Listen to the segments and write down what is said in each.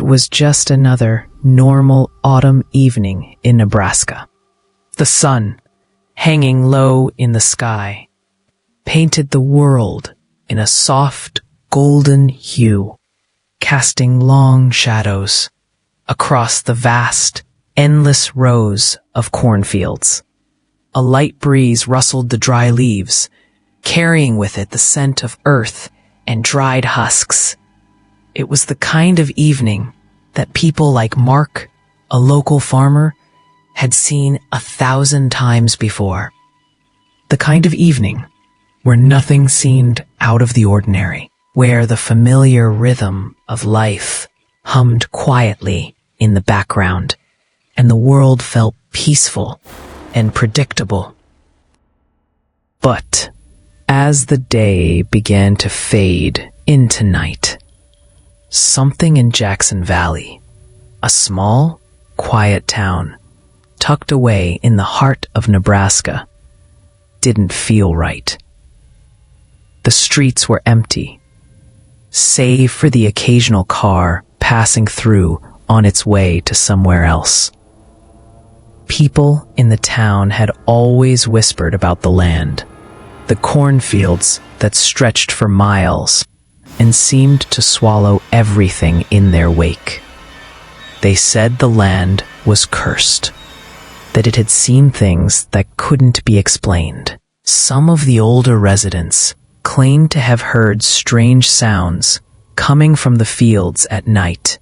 was just another normal autumn evening in Nebraska. The sun, hanging low in the sky, painted the world in a soft golden hue, casting long shadows across the vast, endless rows of cornfields. A light breeze rustled the dry leaves, carrying with it the scent of earth and dried husks. It was the kind of evening that people like Mark, a local farmer, had seen 1,000 times before. The kind of evening where nothing seemed out of the ordinary, where the familiar rhythm of life hummed quietly in the background, and the world felt peaceful and predictable. But as the day began to fade into night, something in Jackson Valley, a small, quiet town tucked away in the heart of Nebraska, didn't feel right. The streets were empty, save for the occasional car passing through on its way to somewhere else. People in the town had always whispered about the land, the cornfields that stretched for miles and seemed to swallow everything in their wake. They said the land was cursed, that it had seen things that couldn't be explained. Some of the older residents claimed to have heard strange sounds coming from the fields at night.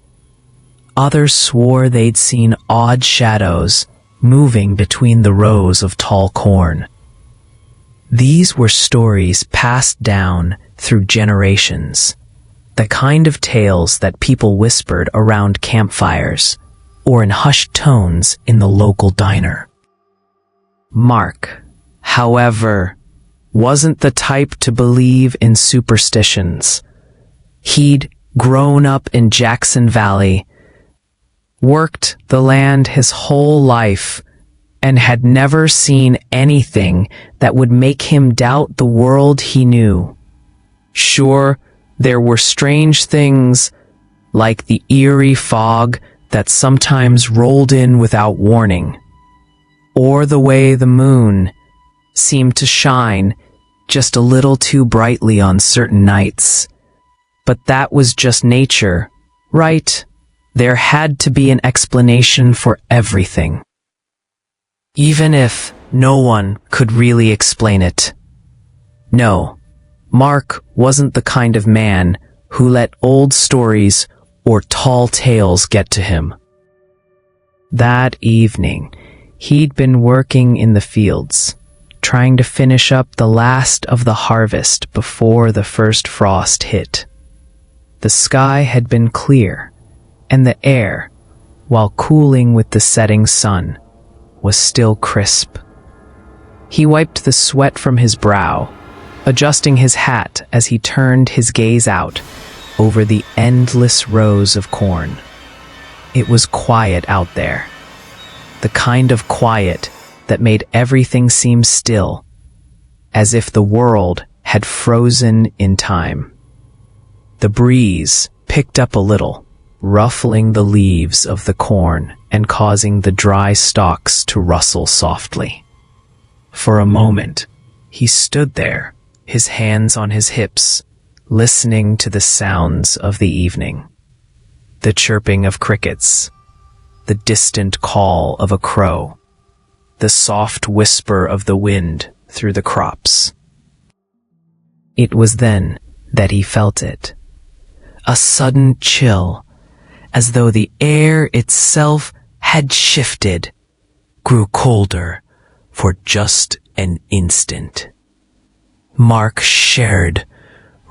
Others swore they'd seen odd shadows moving between the rows of tall corn. These were stories passed down through generations, the kind of tales that people whispered around campfires or in hushed tones in the local diner. Mark, however, wasn't the type to believe in superstitions. He'd grown up in Jackson Valley, worked the land his whole life, and had never seen anything that would make him doubt the world he knew. Sure, there were strange things, like the eerie fog that sometimes rolled in without warning, or the way the moon seemed to shine just a little too brightly on certain nights. But that was just nature, right? There had to be an explanation for everything, even if no one could really explain it. No, Mark wasn't the kind of man who let old stories or tall tales get to him. That evening, he'd been working in the fields, trying to finish up the last of the harvest before the first frost hit. The sky had been clear, and the air, while cooling with the setting sun, was still crisp. He wiped the sweat from his brow, adjusting his hat as he turned his gaze out over the endless rows of corn. It was quiet out there, the kind of quiet that made everything seem still, as if the world had frozen in time. The breeze picked up a little, ruffling the leaves of the corn and causing the dry stalks to rustle softly. For a moment, he stood there, his hands on his hips, listening to the sounds of the evening. The chirping of crickets, the distant call of a crow, the soft whisper of the wind through the crops. It was then that he felt it. A sudden chill, as though the air itself had shifted, grew colder for just an instant. Mark shivered,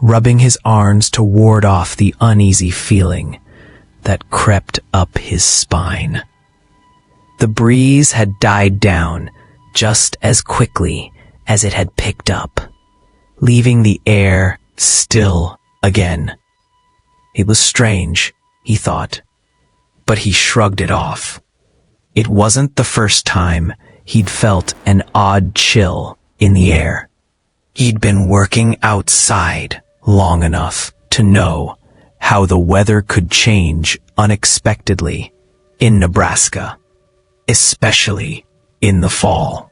rubbing his arms to ward off the uneasy feeling that crept up his spine. The breeze had died down just as quickly as it had picked up, leaving the air still again. It was strange, he thought, but he shrugged it off. It wasn't the first time he'd felt an odd chill in the air. He'd been working outside long enough to know how the weather could change unexpectedly in Nebraska, especially in the fall.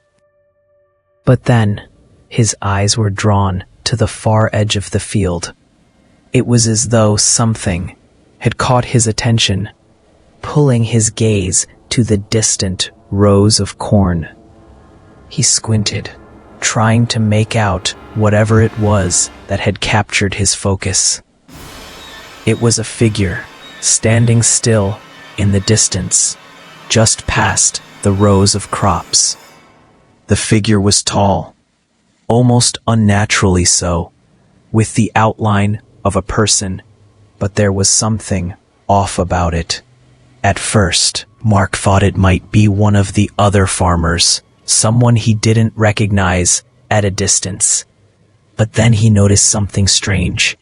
But then, his eyes were drawn to the far edge of the field. It was as though something had caught his attention, pulling his gaze to the distant rows of corn. He squinted, trying to make out whatever it was that had captured his focus. It was a figure, standing still in the distance, just past the rows of crops. The figure was tall, almost unnaturally so, with the outline of a person, but there was something off about it. At first, Mark thought it might be one of the other farmers, someone he didn't recognize at a distance. But then he noticed something strange.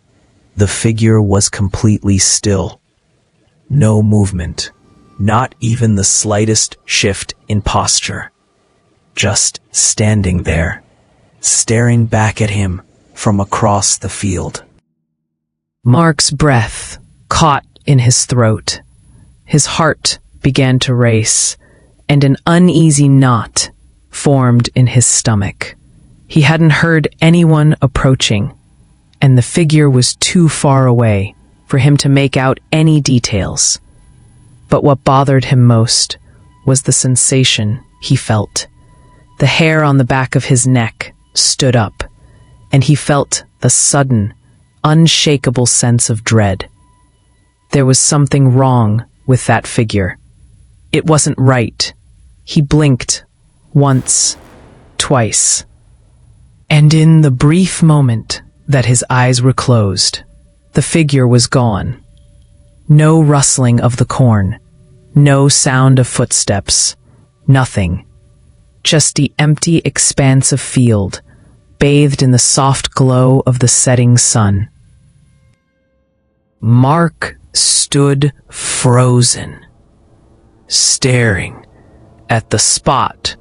The figure was completely still. No movement, not even the slightest shift in posture. Just standing there, staring back at him from across the field. Mark's breath caught in his throat. His heart began to race, and an uneasy knot formed in his stomach. He hadn't heard anyone approaching, and the figure was too far away for him to make out any details. But what bothered him most was the sensation he felt. The hair on the back of his neck stood up, and he felt the sudden, unshakable sense of dread. There was something wrong with that figure. It wasn't right. He blinked once, twice, and in the brief moment that his eyes were closed, the figure was gone. No rustling of the corn, no sound of footsteps, nothing. Just the empty expanse of field, bathed in the soft glow of the setting sun. Mark stood frozen, staring at the spot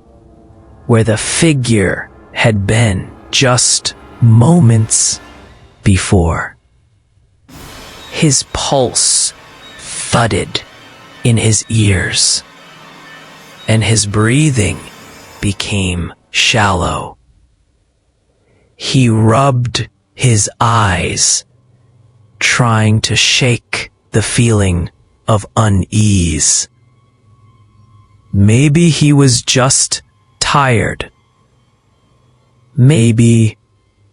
where the figure had been just moments before. His pulse thudded in his ears, and his breathing became shallow. He rubbed his eyes, trying to shake the feeling of unease. Maybe he was just tired. Maybe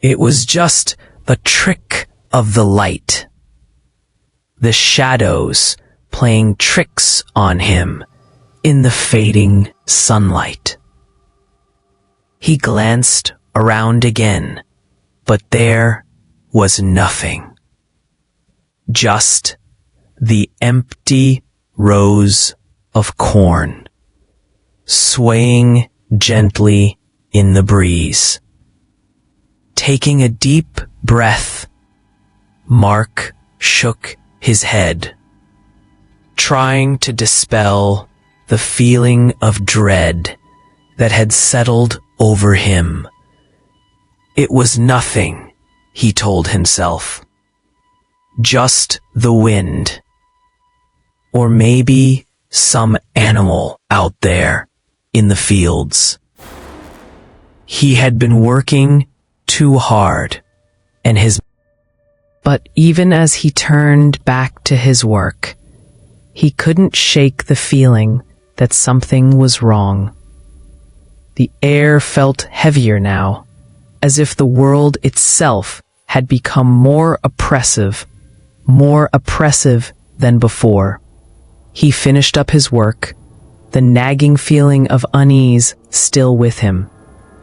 it was just the trick of the light. The shadows playing tricks on him in the fading sunlight. He glanced around again, but there was nothing. Just the empty rows of corn, swaying gently in the breeze. Taking a deep breath, Mark shook his head, trying to dispel the feeling of dread that had settled over him. It was nothing, he told himself. Just the wind. Or maybe some animal out there in the fields. He had been working too hard, and But even as he turned back to his work, he couldn't shake the feeling that something was wrong. The air felt heavier now, as if the world itself had become more oppressive than before. He finished up his work, the nagging feeling of unease still with him.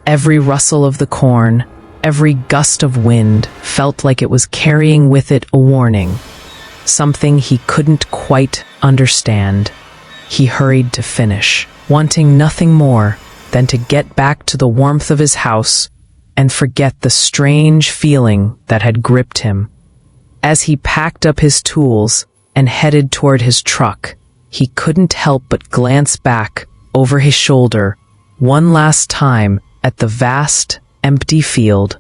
Every rustle of the corn, every gust of wind felt like it was carrying with it a warning, something he couldn't quite understand. He hurried to finish, wanting nothing more than to get back to the warmth of his house and forget the strange feeling that had gripped him. As he packed up his tools and headed toward his truck, he couldn't help but glance back over his shoulder one last time at the vast, empty field.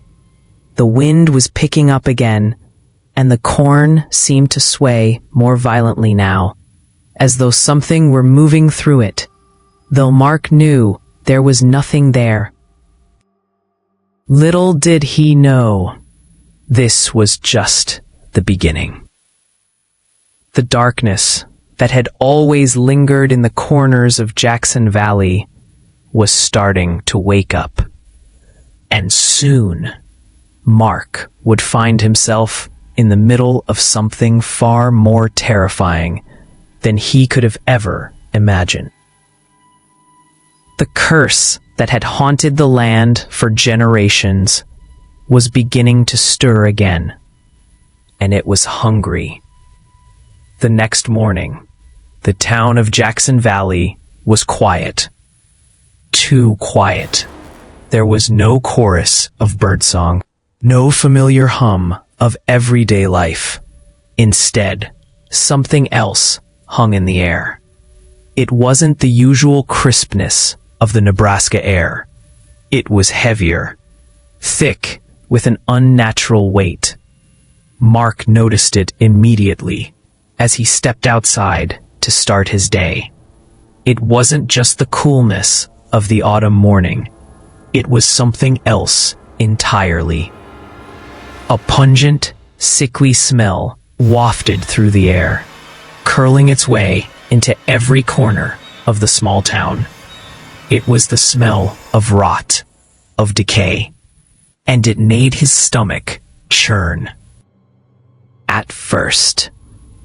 The wind was picking up again, and the corn seemed to sway more violently now, as though something were moving through it, though Mark knew there was nothing there. Little did he know, this was just the beginning. The darkness that had always lingered in the corners of Jackson Valley was starting to wake up. And soon, Mark would find himself in the middle of something far more terrifying than he could have ever imagined. The curse that had haunted the land for generations was beginning to stir again, and it was hungry. The next morning, the town of Jackson Valley was quiet. Too quiet. There was no chorus of birdsong, no familiar hum of everyday life. Instead, something else hung in the air. It wasn't the usual crispness of the Nebraska air. It was heavier, thick, with an unnatural weight. Mark noticed it immediately as he stepped outside to start his day. It wasn't just the coolness of the autumn morning. It was something else entirely. A pungent, sickly smell wafted through the air, curling its way into every corner of the small town. It was the smell of rot, of decay, and it made his stomach churn. At first,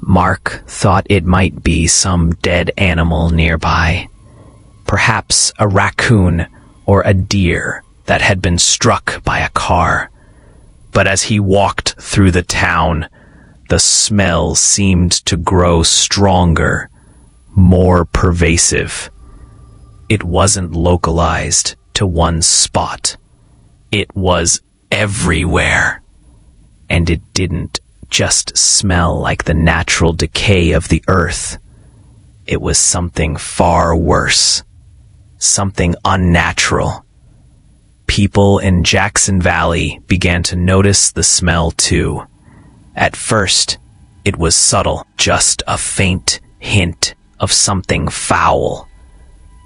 Mark thought it might be some dead animal nearby, perhaps a raccoon or a deer that had been struck by a car. But as he walked through the town, the smell seemed to grow stronger, more pervasive. It wasn't localized to one spot. It was everywhere. And it didn't just smell like the natural decay of the earth. It was something far worse. Something unnatural. People in Jackson Valley began to notice the smell too. At first, it was subtle, just a faint hint of something foul.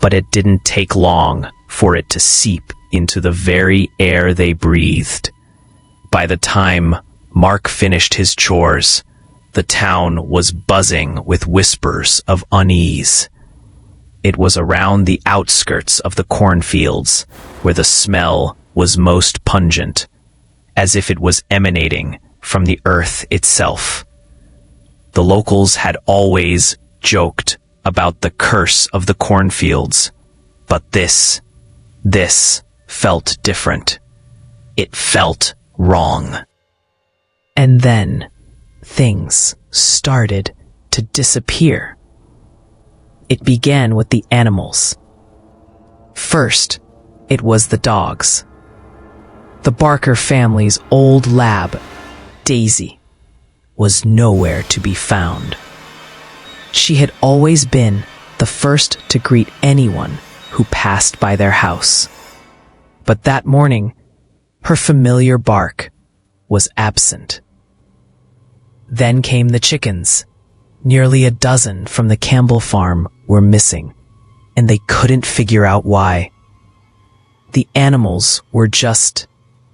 But it didn't take long for it to seep into the very air they breathed. By the time Mark finished his chores, the town was buzzing with whispers of unease. It was around the outskirts of the cornfields where the smell was most pungent, as if it was emanating from the earth itself. The locals had always joked about the curse of the cornfields, but this felt different. It felt wrong. And then things started to disappear. It began with the animals. First, it was the dogs. The Barker family's old lab, Daisy, was nowhere to be found. She had always been the first to greet anyone who passed by their house. But that morning, her familiar bark was absent. Then came the chickens. Nearly a dozen from the Campbell farm were missing, and they couldn't figure out why. The animals were just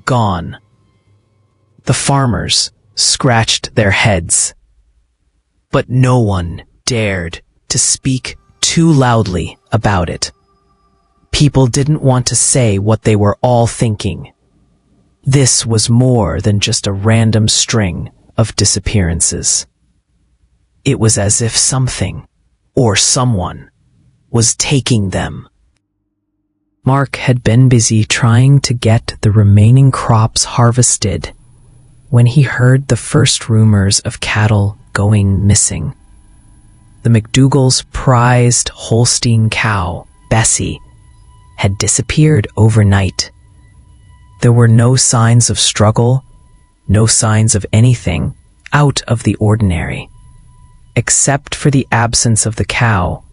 gone. The farmers scratched their heads, but no one dared to speak too loudly about it. People didn't want to say what they were all thinking. This was more than just a random string of disappearances. It was as if something, or someone, was taking them. Mark had been busy trying to get the remaining crops harvested when he heard the first rumors of cattle going missing. The McDougall's prized Holstein cow, Bessie, had disappeared overnight. There were no signs of struggle, no signs of anything out of the ordinary, except for the absence of the cow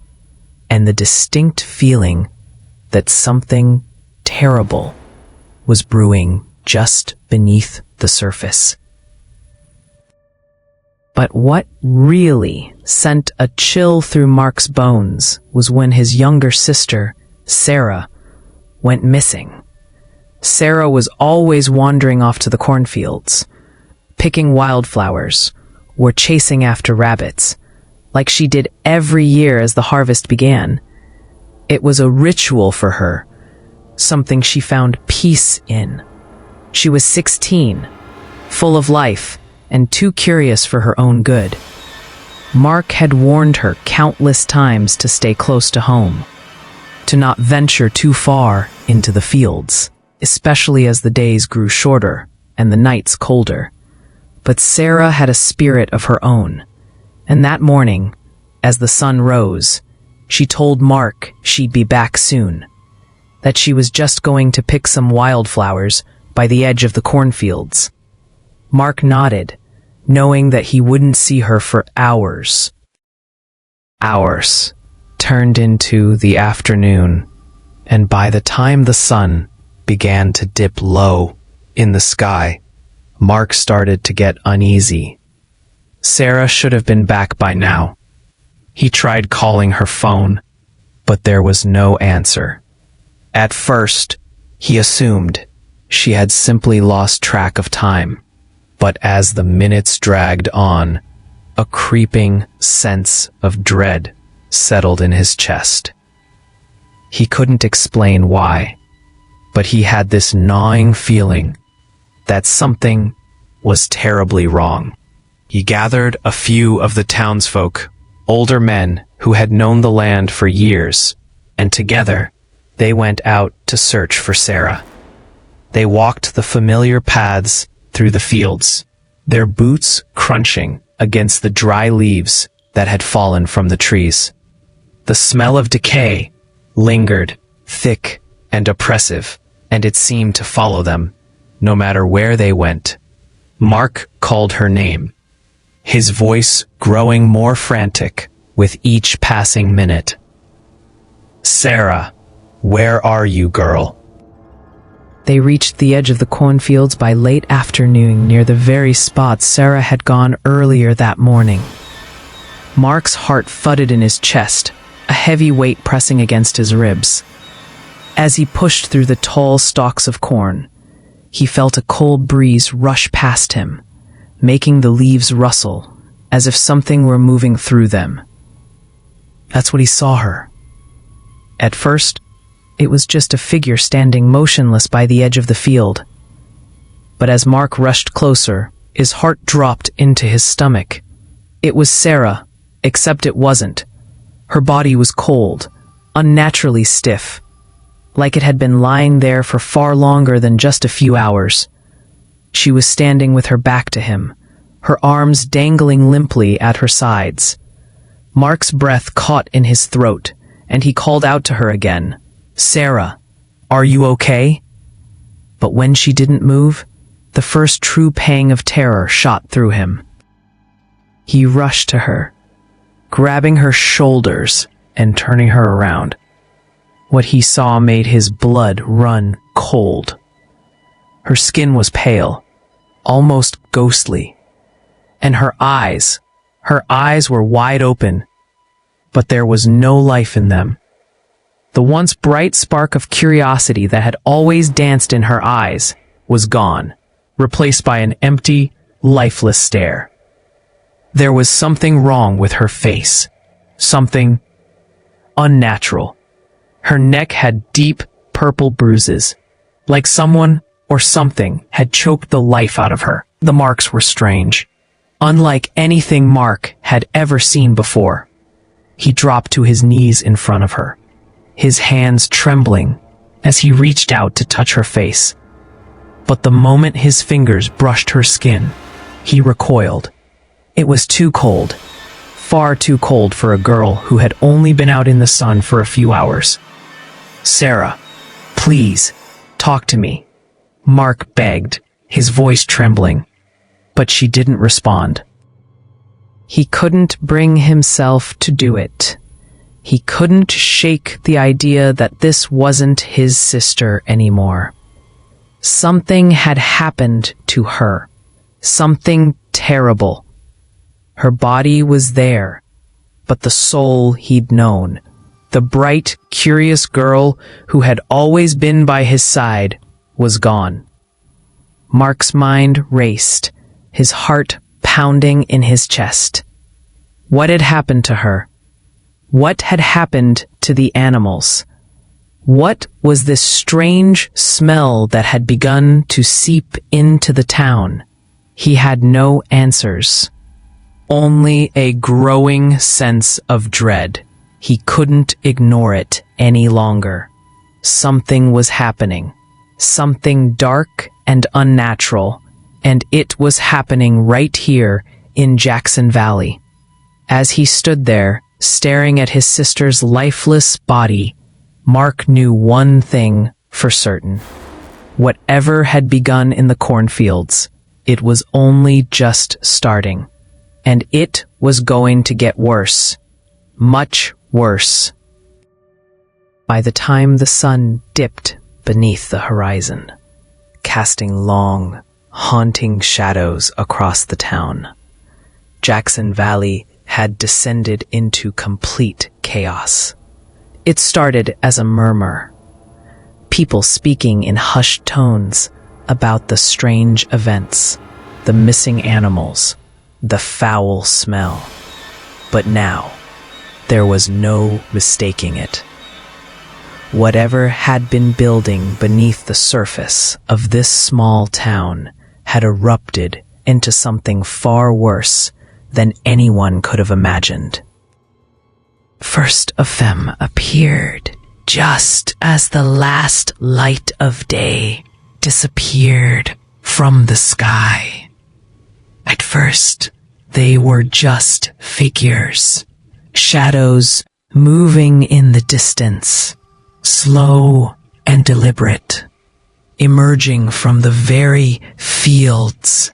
and the distinct feeling that something terrible was brewing just beneath the surface. But what really sent a chill through Mark's bones was when his younger sister, Sarah, went missing. Sarah was always wandering off to the cornfields, picking wildflowers, or chasing after rabbits, like she did every year as the harvest began. It was a ritual for her, something she found peace in. She was 16, full of life, and too curious for her own good. Mark had warned her countless times to stay close to home, to not venture too far into the fields, especially as the days grew shorter and the nights colder. But Sarah had a spirit of her own, and that morning, as the sun rose, she told Mark she'd be back soon, that she was just going to pick some wildflowers by the edge of the cornfields. Mark nodded, knowing that he wouldn't see her for hours. Hours turned into the afternoon, and by the time the sun began to dip low in the sky, Mark started to get uneasy. Sarah should have been back by now. He tried calling her phone, but there was no answer. At first, he assumed she had simply lost track of time, but as the minutes dragged on, a creeping sense of dread settled in his chest. He couldn't explain why, but he had this gnawing feeling that something was terribly wrong. He gathered a few of the townsfolk, older men who had known the land for years, and together they went out to search for Sarah. They walked the familiar paths through the fields, their boots crunching against the dry leaves that had fallen from the trees. The smell of decay lingered, thick and oppressive, and it seemed to follow them, no matter where they went. Mark called her name, his voice growing more frantic with each passing minute. "Sarah, where are you, girl?" They reached the edge of the cornfields by late afternoon, near the very spot Sarah had gone earlier that morning. Mark's heart thudded in his chest, a heavy weight pressing against his ribs. As he pushed through the tall stalks of corn, he felt a cold breeze rush past him, making the leaves rustle, as if something were moving through them. That's what he saw her. At first, it was just a figure standing motionless by the edge of the field. But as Mark rushed closer, his heart dropped into his stomach. It was Sarah, except it wasn't. Her body was cold, unnaturally stiff, like it had been lying there for far longer than just a few hours. She was standing with her back to him, her arms dangling limply at her sides. Mark's breath caught in his throat, and he called out to her again, "Sarah, are you okay?" But when she didn't move, the first true pang of terror shot through him. He rushed to her, grabbing her shoulders and turning her around. What he saw made his blood run cold. Her skin was pale, almost ghostly, and her eyes were wide open, but there was no life in them. The once bright spark of curiosity that had always danced in her eyes was gone, replaced by an empty, lifeless stare. There was something wrong with her face, something unnatural. Her neck had deep, purple bruises, like someone or something had choked the life out of her. The marks were strange, unlike anything Mark had ever seen before. He dropped to his knees in front of her, his hands trembling as he reached out to touch her face. But the moment his fingers brushed her skin, he recoiled. It was too cold, far too cold for a girl who had only been out in the sun for a few hours. "Sarah, please, talk to me," Mark begged, his voice trembling. But she didn't respond. He couldn't bring himself to do it. He couldn't shake the idea that this wasn't his sister anymore. Something had happened to her. Something terrible. Her body was there, but the soul he'd known, the bright, curious girl who had always been by his side, was gone. Mark's mind raced, his heart pounding in his chest. What had happened to her? What had happened to the animals? What was this strange smell that had begun to seep into the town? He had no answers. Only a growing sense of dread. He couldn't ignore it any longer. Something was happening. Something dark and unnatural. And it was happening right here in Jackson Valley. As he stood there, staring at his sister's lifeless body, Mark knew one thing for certain. Whatever had begun in the cornfields, it was only just starting. And it was going to get worse. Much worse. By the time the sun dipped beneath the horizon, casting long, haunting shadows across the town, Jackson Valley had descended into complete chaos. It started as a murmur, people speaking in hushed tones about the strange events, the missing animals, the foul smell. But now, there was no mistaking it. Whatever had been building beneath the surface of this small town had erupted into something far worse than anyone could have imagined. First a femme appeared, just as the last light of day disappeared from the sky. At first, they were just figures, shadows moving in the distance, slow and deliberate, emerging from the very fields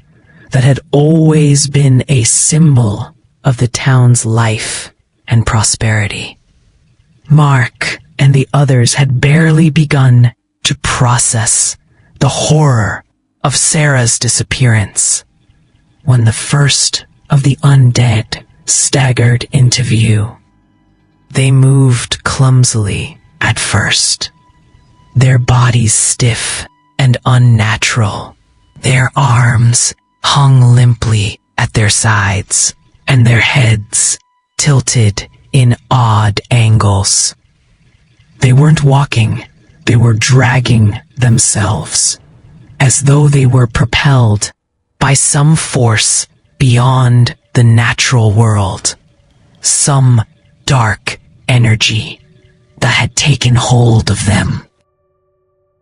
that had always been a symbol of the town's life and prosperity. Mark and the others had barely begun to process the horror of Sarah's disappearance when the first of the undead staggered into view. They moved clumsily at first, their bodies stiff and unnatural, their arms hung limply at their sides, and their heads tilted in odd angles. They weren't walking, they were dragging themselves, as though they were propelled by some force beyond the natural world, some dark energy that had taken hold of them.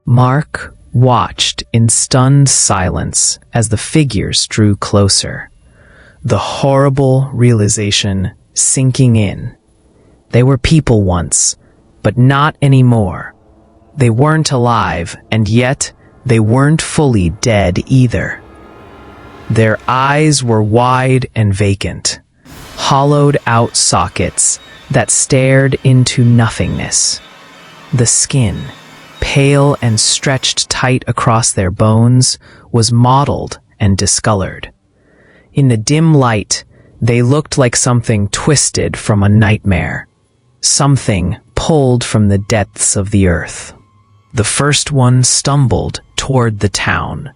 Mark watched in stunned silence as the figures drew closer, the horrible realization sinking in. They were people once, but not anymore. They weren't alive, and yet they weren't fully dead either. Their eyes were wide and vacant, hollowed-out sockets that stared into nothingness. The skin, pale and stretched tight across their bones, was mottled and discolored. In the dim light, they looked like something twisted from a nightmare, something pulled from the depths of the earth. The first one stumbled toward the town,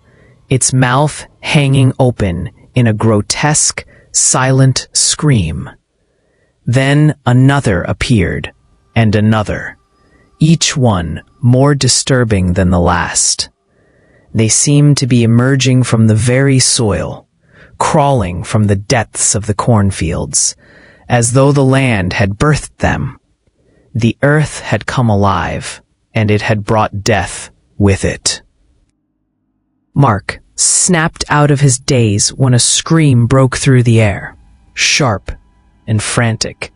its mouth hanging open in a grotesque, silent scream. Then another appeared, and another, each one more disturbing than the last. They seemed to be emerging from the very soil, crawling from the depths of the cornfields, as though the land had birthed them. The earth had come alive, and it had brought death with it. Mark snapped out of his daze when a scream broke through the air, sharp and frantic.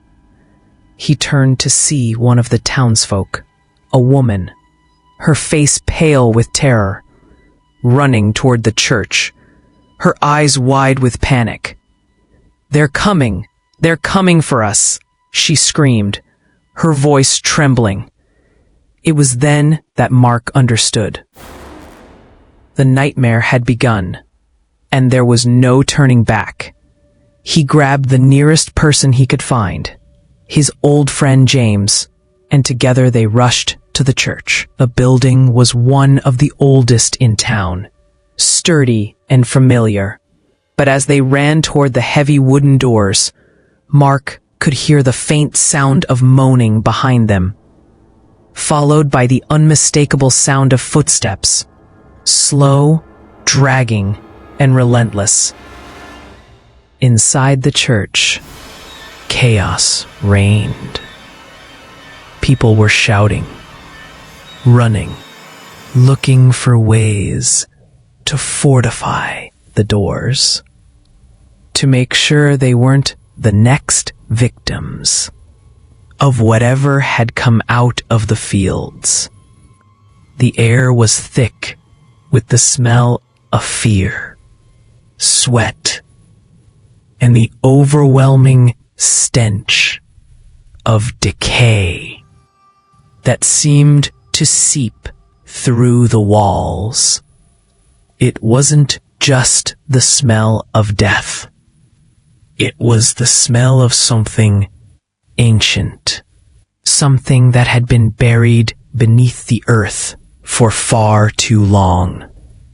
He turned to see one of the townsfolk, a woman, her face pale with terror, running toward the church, her eyes wide with panic. "They're coming! They're coming for us!" she screamed, her voice trembling. It was then that Mark understood. The nightmare had begun, and there was no turning back. He grabbed the nearest person he could find, his old friend James, and together they rushed to the church. The building was one of the oldest in town, sturdy and familiar. But as they ran toward the heavy wooden doors, Mark could hear the faint sound of moaning behind them, followed by the unmistakable sound of footsteps, slow, dragging, and relentless. Inside the church, chaos reigned. People were shouting, running, looking for ways to fortify the doors, to make sure they weren't the next victims of whatever had come out of the fields. The air was thick with the smell of fear, sweat, and the overwhelming stench of decay that seemed to seep through the walls. It wasn't just the smell of death. It was the smell of something ancient, something that had been buried beneath the earth for far too long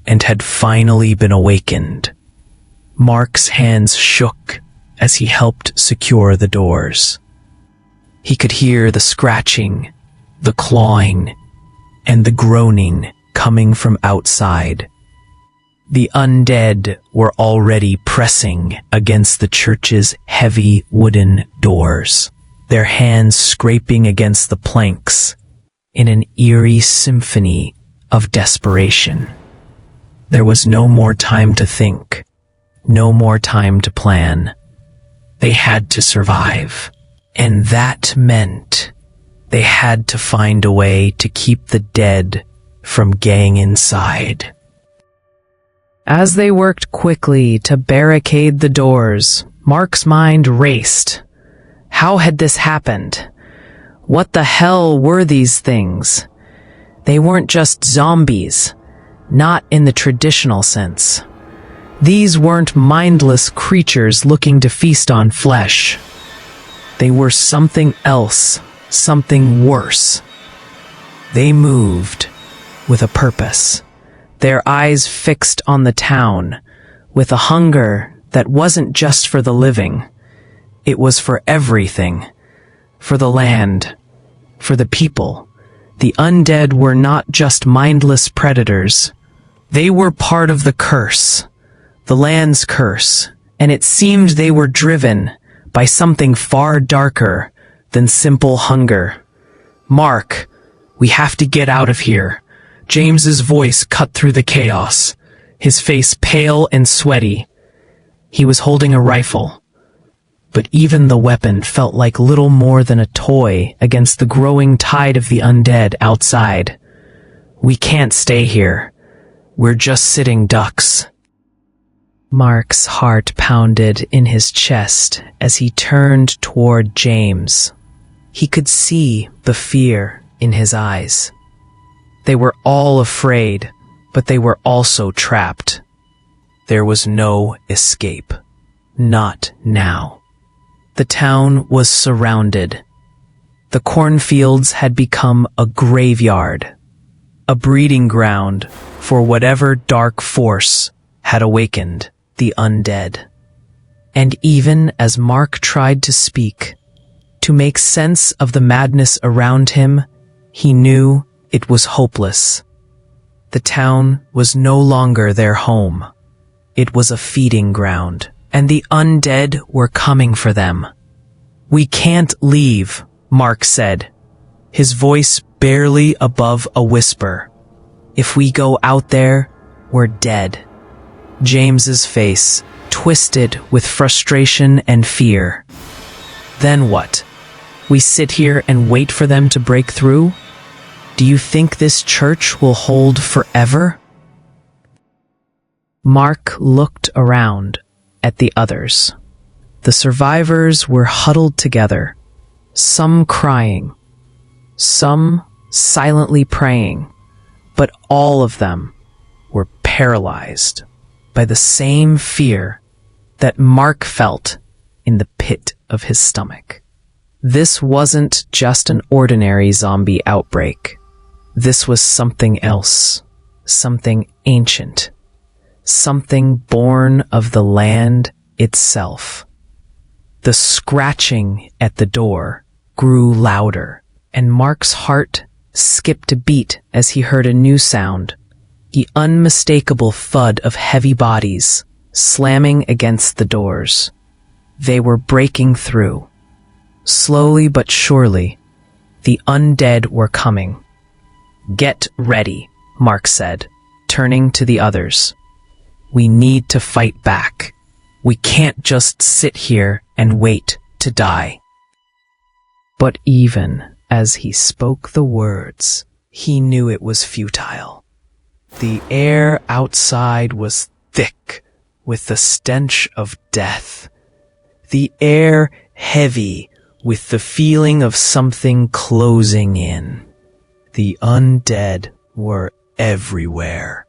and had finally been awakened. Mark's hands shook as he helped secure the doors. He could hear the scratching, the clawing, and the groaning coming from outside. The undead were already pressing against the church's heavy wooden doors, their hands scraping against the planks in an eerie symphony of desperation. There was no more time to think, no more time to plan. They had to survive, and that meant they had to find a way to keep the dead from getting inside. As they worked quickly to barricade the doors, Mark's mind raced. How had this happened? What the hell were these things? They weren't just zombies, not in the traditional sense. These weren't mindless creatures looking to feast on flesh. They were something else, something worse. They moved with a purpose, their eyes fixed on the town, with a hunger that wasn't just for the living. It was for everything, for the land, for the people. The undead were not just mindless predators. They were part of the curse, the land's curse, and it seemed they were driven by something far darker than simple hunger. Mark, we have to get out of here. James's voice cut through the chaos, his face pale and sweaty. He was holding a rifle, but even the weapon felt like little more than a toy against the growing tide of the undead outside. We can't stay here. We're just sitting ducks. Mark's heart pounded in his chest as he turned toward James. He could see the fear in his eyes. They were all afraid, but they were also trapped. There was no escape. Not now. The town was surrounded. The cornfields had become a graveyard, a breeding ground for whatever dark force had awakened the undead. And even as Mark tried to speak, to make sense of the madness around him, he knew it was hopeless. The town was no longer their home. It was a feeding ground, and the undead were coming for them. We can't leave, Mark said, his voice barely above a whisper. If we go out there, we're dead. James's face twisted with frustration and fear. Then what? We sit here and wait for them to break through? Do you think this church will hold forever? Mark looked around at the others. The survivors were huddled together, some crying, some silently praying, but all of them were paralyzed by the same fear that Mark felt in the pit of his stomach. This wasn't just an ordinary zombie outbreak. This was something else, something ancient, something born of the land itself. The scratching at the door grew louder, and Mark's heart skipped a beat as he heard a new sound, the unmistakable thud of heavy bodies slamming against the doors. They were breaking through. Slowly but surely, the undead were coming. "Get ready," Mark said, turning to the others. "We need to fight back. We can't just sit here and wait to die." But even as he spoke the words, he knew it was futile. The air outside was thick with the stench of death. The air heavy with the feeling of something closing in. The undead were everywhere.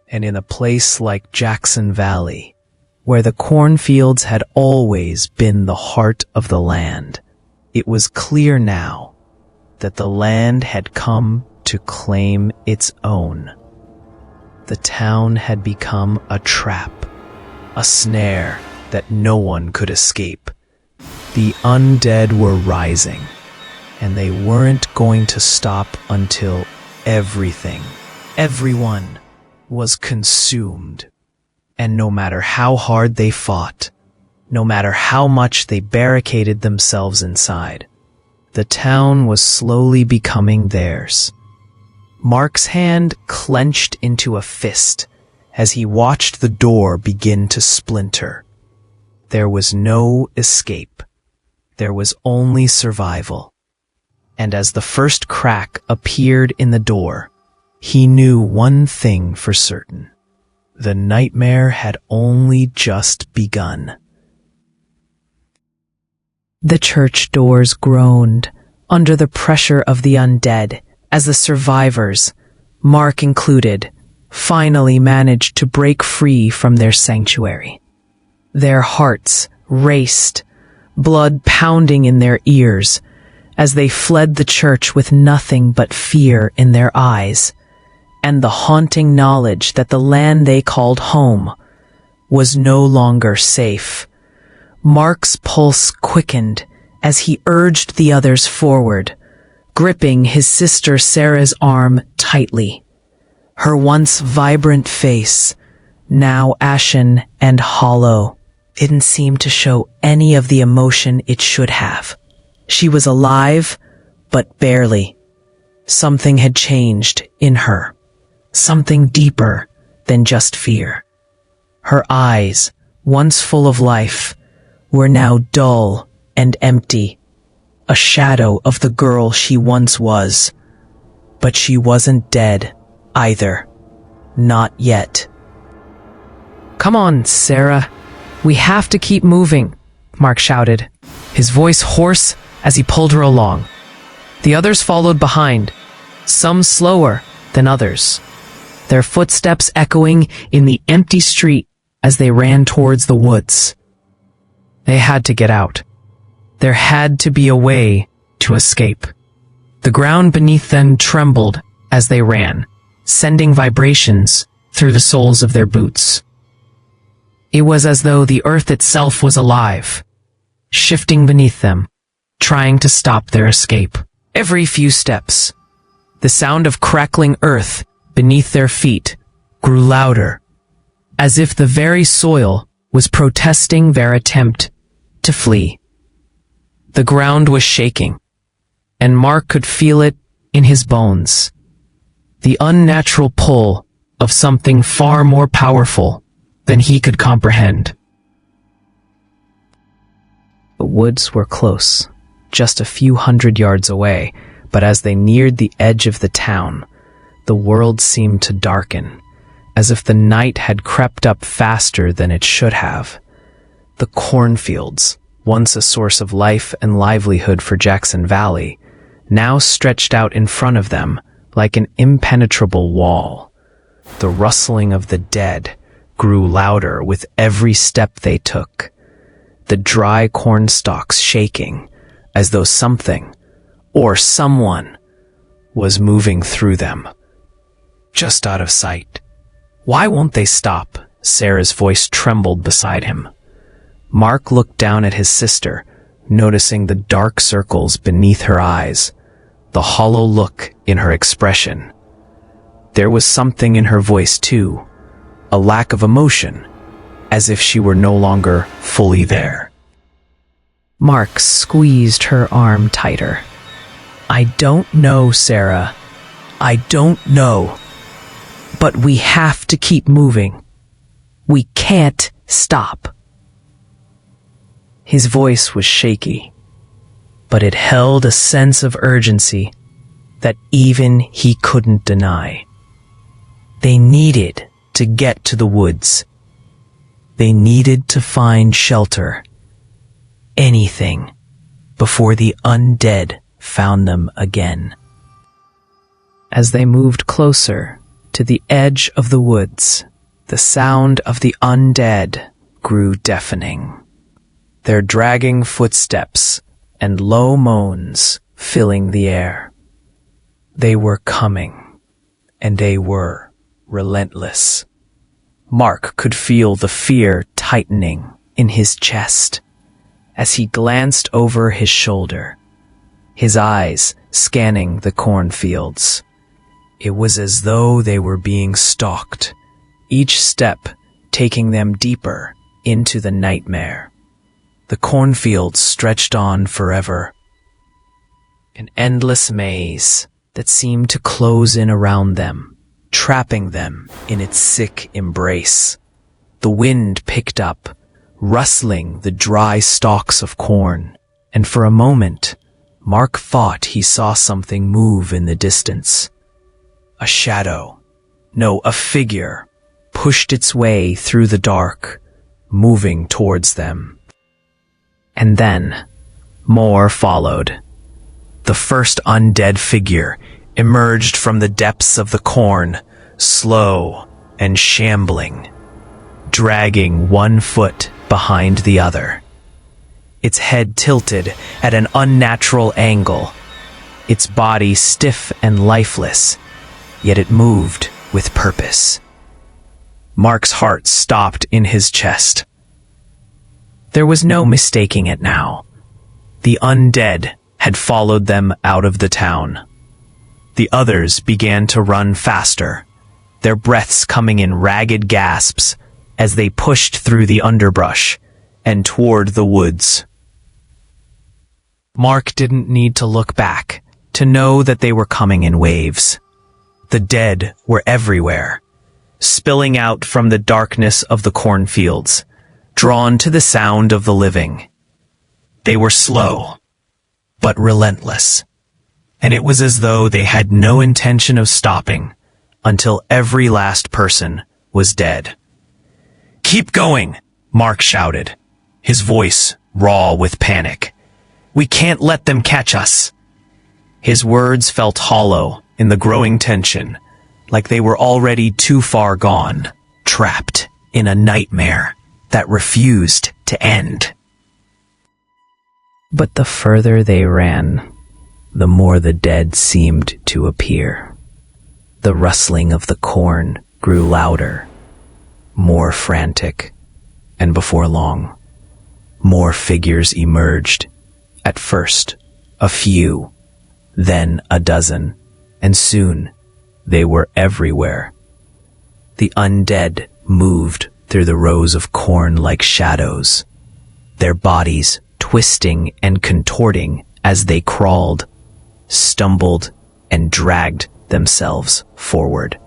And in a place like Jackson Valley, where the cornfields had always been the heart of the land, it was clear now that the land had come to claim its own. The town had become a trap, a snare that no one could escape. The undead were rising, and they weren't going to stop until everyone was consumed. And no matter how hard they fought, no matter how much they barricaded themselves inside, the town was slowly becoming theirs. Mark's hand clenched into a fist as he watched the door begin to splinter. There was no escape. There was only survival. And as the first crack appeared in the door, he knew one thing for certain. The nightmare had only just begun. The church doors groaned under the pressure of the undead as the survivors, Mark included, finally managed to break free from their sanctuary. Their hearts raced, blood pounding in their ears, as they fled the church with nothing but fear in their eyes, and the haunting knowledge that the land they called home was no longer safe. Mark's pulse quickened as he urged the others forward, gripping his sister Sarah's arm tightly. Her once vibrant face, now ashen and hollow, didn't seem to show any of the emotion it should have. She was alive, but barely. Something had changed in her, something deeper than just fear. Her eyes, once full of life, were now dull and empty, a shadow of the girl she once was. But she wasn't dead either. Not yet. "Come on, Sarah. We have to keep moving," Mark shouted, his voice hoarse as he pulled her along. The others followed behind, some slower than others, their footsteps echoing in the empty street as they ran towards the woods. They had to get out. There had to be a way to escape. The ground beneath them trembled as they ran, sending vibrations through the soles of their boots. It was as though the earth itself was alive, shifting beneath them, trying to stop their escape. Every few steps, the sound of crackling earth beneath their feet grew louder, as if the very soil was protesting their attempt to flee. The ground was shaking, and Mark could feel it in his bones. The unnatural pull of something far more powerful than he could comprehend. The woods were close, just a few hundred yards away, but as they neared the edge of the town, the world seemed to darken, as if the night had crept up faster than it should have. The cornfields, once a source of life and livelihood for Jackson Valley, now stretched out in front of them like an impenetrable wall. The rustling of the dead grew louder with every step they took. the dry corn stalks shaking as though something or someone was moving through them. Just out of sight. Why won't they stop? Sarah's voice trembled beside him. Mark looked down at his sister, noticing the dark circles beneath her eyes, the hollow look in her expression. There was something in her voice too, a lack of emotion, as if she were no longer fully there. Mark squeezed her arm tighter. I don't know, Sarah. I don't know. But we have to keep moving. We can't stop. His voice was shaky, but it held a sense of urgency that even he couldn't deny. They needed to get to the woods. They needed to find shelter. Anything before the undead found them again. As they moved closer to the edge of the woods, the sound of the undead grew deafening, their dragging footsteps and low moans filling the air. They were coming, and they were relentless. Mark could feel the fear tightening in his chest as he glanced over his shoulder, his eyes scanning the cornfields. It was as though they were being stalked, each step taking them deeper into the nightmare. The cornfields stretched on forever, an endless maze that seemed to close in around them, trapping them in its sick embrace. The wind picked up, rustling the dry stalks of corn, and for a moment, Mark thought he saw something move in the distance. A shadow, no, a figure, pushed its way through the dark, moving towards them. And then, more followed. The first undead figure emerged from the depths of the corn, slow and shambling, dragging one foot behind the other. Its head tilted at an unnatural angle, its body stiff and lifeless, yet it moved with purpose. Mark's heart stopped in his chest. There was no mistaking it now. The undead had followed them out of the town. The others began to run faster, their breaths coming in ragged gasps as they pushed through the underbrush and toward the woods. Mark didn't need to look back to know that they were coming in waves. The dead were everywhere, spilling out from the darkness of the cornfields, drawn to the sound of the living. They were slow, but relentless, and it was as though they had no intention of stopping until every last person was dead. "Keep going," Mark shouted, his voice raw with panic. "We can't let them catch us." His words felt hollow in the growing tension, like they were already too far gone, trapped in a nightmare that refused to end. But the further they ran, the more the dead seemed to appear. The rustling of the corn grew louder, more frantic, and before long, more figures emerged. At first, a few, then a dozen, and soon they were everywhere. The undead moved through the rows of corn like shadows, their bodies twisting and contorting as they crawled, stumbled, and dragged themselves forward.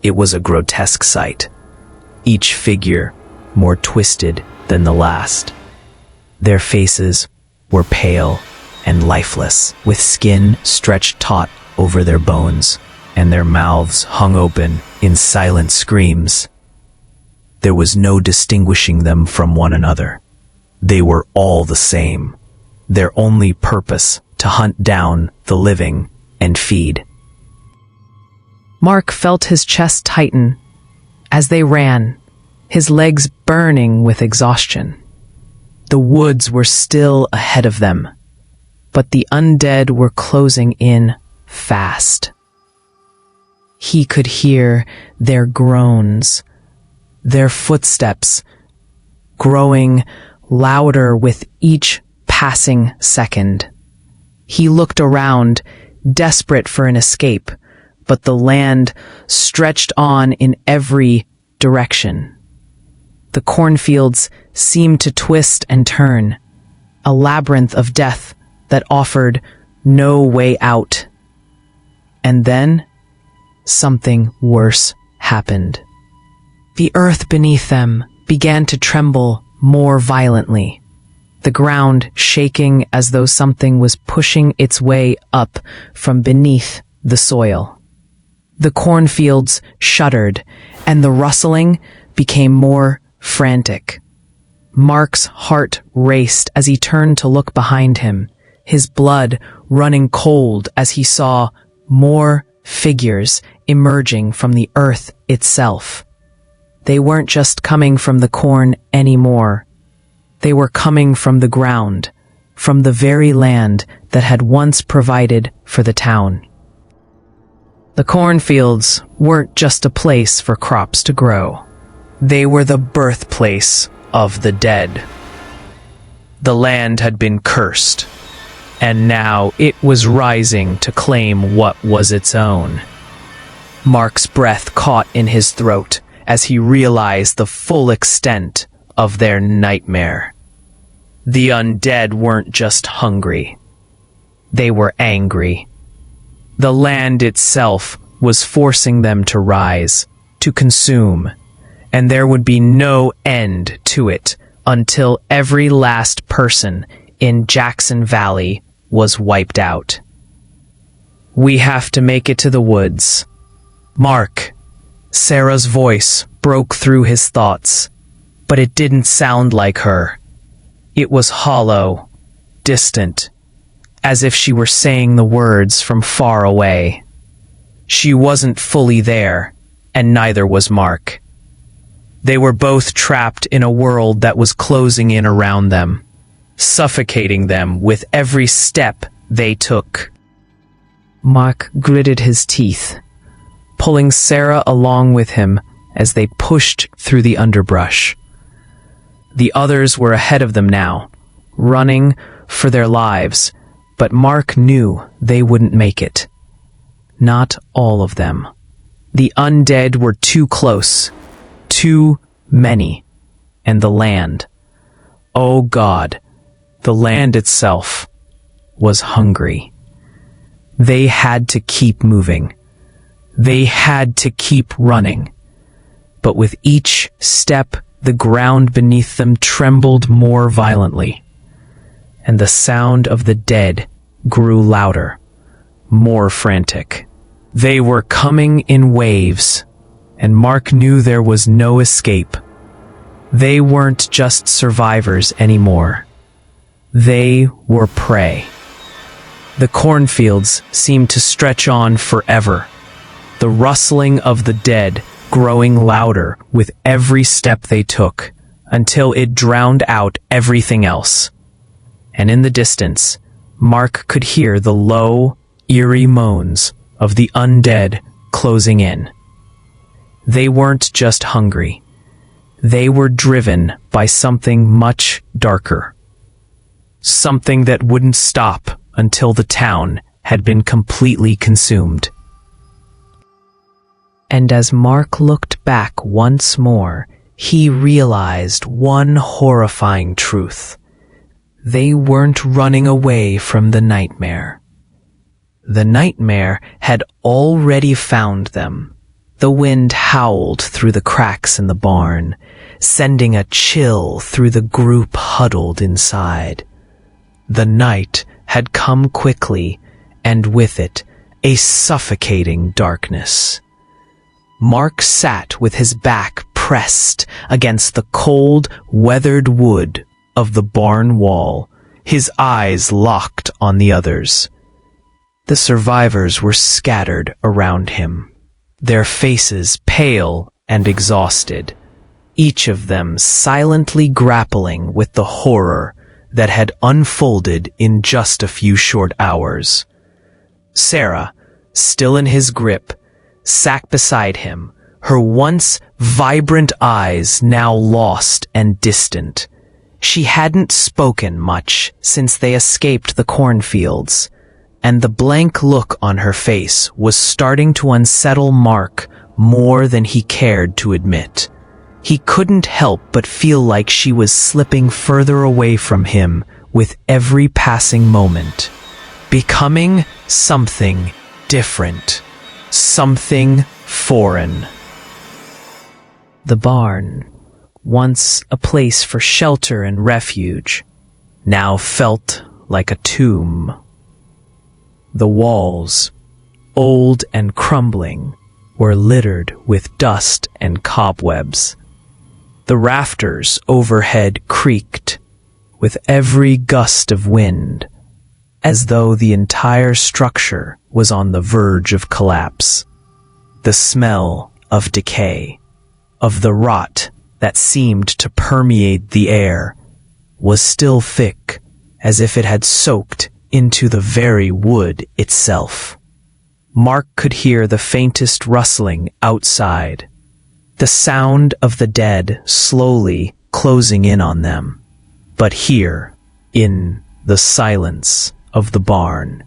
It was a grotesque sight, each figure more twisted than the last. Their faces were pale and lifeless, with skin stretched taut over their bones, and their mouths hung open in silent screams. There was no distinguishing them from one another. They were all the same, their only purpose to hunt down the living and feed. Mark felt his chest tighten as they ran, his legs burning with exhaustion. The woods were still ahead of them, but the undead were closing in fast. He could hear their groans, their footsteps growing louder with each passing second. He looked around, desperate for an escape, but the land stretched on in every direction. The cornfields seemed to twist and turn, a labyrinth of death that offered no way out. And then something worse happened. The earth beneath them began to tremble more violently, the ground shaking as though something was pushing its way up from beneath the soil. The cornfields shuddered, and the rustling became more frantic. Mark's heart raced as he turned to look behind him, his blood running cold as he saw more figures emerging from the earth itself. They weren't just coming from the corn anymore. They were coming from the ground, from the very land that had once provided for the town. The cornfields weren't just a place for crops to grow. They were the birthplace of the dead. The land had been cursed, and now it was rising to claim what was its own. Mark's breath caught in his throat as he realized the full extent of their nightmare. The undead weren't just hungry. They were angry. The land itself was forcing them to rise, to consume, and there would be no end to it until every last person in Jackson Valley was wiped out. "We have to make it to the woods." "Mark." Sarah's voice broke through his thoughts, but it didn't sound like her. It was hollow, distant, as if she were saying the words from far away. She wasn't fully there, and neither was Mark. They were both trapped in a world that was closing in around them, suffocating them with every step they took. Mark gritted his teeth, pulling Sarah along with him as they pushed through the underbrush. The others were ahead of them now, running for their lives, but Mark knew they wouldn't make it. Not all of them. The undead were too close, too many, and the land, oh God, the land itself, was hungry. They had to keep moving. They had to keep running. But with each step, the ground beneath them trembled more violently, and the sound of the dead grew louder, more frantic. They were coming in waves, and Mark knew there was no escape. They weren't just survivors anymore. They were prey. The cornfields seemed to stretch on forever, the rustling of the dead growing louder with every step they took, until it drowned out everything else. And in the distance, Mark could hear the low, eerie moans of the undead closing in. They weren't just hungry. They were driven by something much darker. Something that wouldn't stop until the town had been completely consumed. And as Mark looked back once more, he realized one horrifying truth. They weren't running away from the nightmare. The nightmare had already found them. The wind howled through the cracks in the barn, sending a chill through the group huddled inside. The night had come quickly, and with it, a suffocating darkness. Mark sat with his back pressed against the cold, weathered wood of the barn wall, his eyes locked on the others. The survivors were scattered around him, their faces pale and exhausted, each of them silently grappling with the horror that had unfolded in just a few short hours. Sarah, still in his grip, sat beside him, her once vibrant eyes now lost and distant. She hadn't spoken much since they escaped the cornfields, and the blank look on her face was starting to unsettle Mark more than he cared to admit. He couldn't help but feel like she was slipping further away from him with every passing moment, becoming something different, something foreign. The barn, once a place for shelter and refuge, now felt like a tomb. The walls, old and crumbling, were littered with dust and cobwebs. The rafters overhead creaked with every gust of wind, as though the entire structure was on the verge of collapse. The smell of decay, of the rot that seemed to permeate the air, was still thick, as if it had soaked into the very wood itself. Mark could hear the faintest rustling outside, the sound of the dead slowly closing in on them. But here, in the silence of the barn,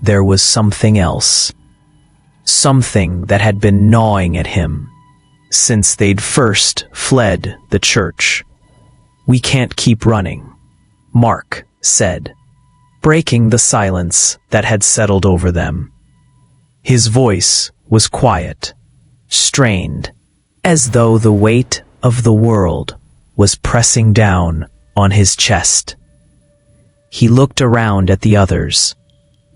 there was something else. Something that had been gnawing at him since they'd first fled the church. "We can't keep running," Mark said, breaking the silence that had settled over them. His voice was quiet, strained, as though the weight of the world was pressing down on his chest. He looked around at the others,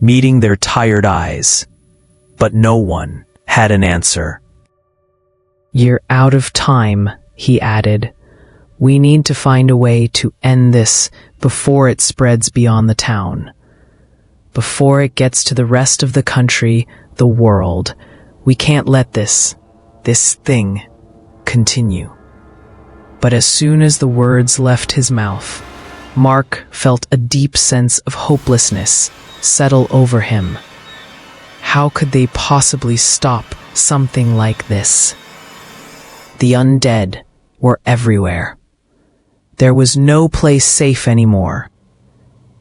meeting their tired eyes, but no one had an answer. "You're out of time," he added. "We need to find a way to end this before it spreads beyond the town. Before it gets to the rest of the country, the world. We can't let this thing continue." But as soon as the words left his mouth, Mark felt a deep sense of hopelessness settle over him. How could they possibly stop something like this? The undead were everywhere. There was no place safe anymore.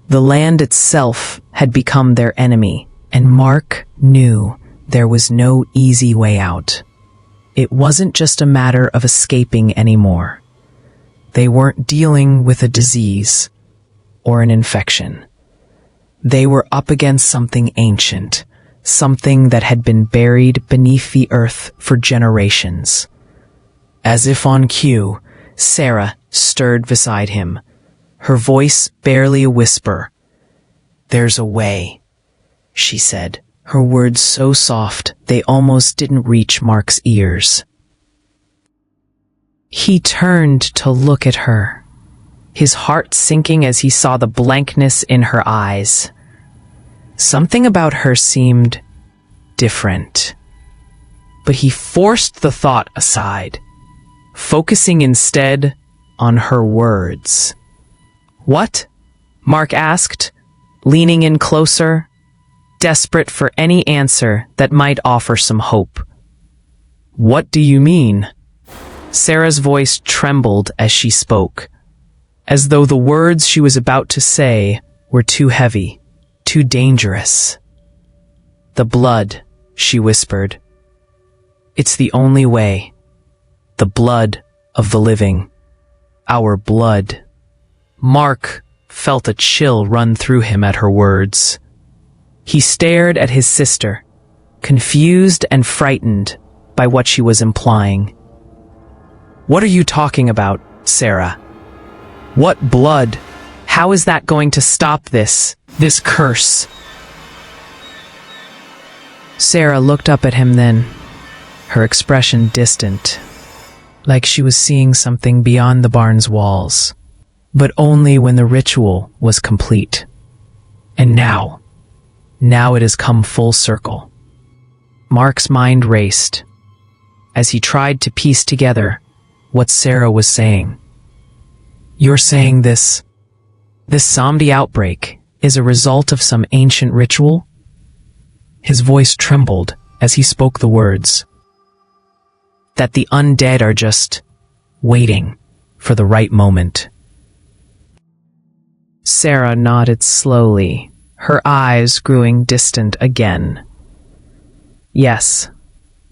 The land itself had become their enemy, and Mark knew there was no easy way out. It wasn't just a matter of escaping anymore. They weren't dealing with a disease or an infection. They were up against something ancient, something that had been buried beneath the earth for generations. As if on cue, Sarah stirred beside him, her voice barely a whisper. "There's a way," she said, her words so soft they almost didn't reach Mark's ears. He turned to look at her, his heart sinking as he saw the blankness in her eyes. Something about her seemed different, but he forced the thought aside, focusing instead on her words. "What?" Mark asked, leaning in closer, desperate for any answer that might offer some hope. "What do you mean?" Sarah's voice trembled as she spoke, as though the words she was about to say were too heavy, too dangerous. "The blood," she whispered. "It's the only way. The blood of the living. Our blood." Mark felt a chill run through him at her words. He stared at his sister, confused and frightened by what she was implying. "What are you talking about, Sarah? What blood? How is that going to stop this curse?" Sarah looked up at him then, her expression distant, like she was seeing something beyond the barn's walls, but only when the ritual was complete. And now it has come full circle. Mark's mind raced as he tried to piece together what Sarah was saying. "You're saying this zombie outbreak is a result of some ancient ritual?" His voice trembled as he spoke the words. "That the undead are just waiting for the right moment." Sarah nodded slowly, her eyes growing distant again. Yes,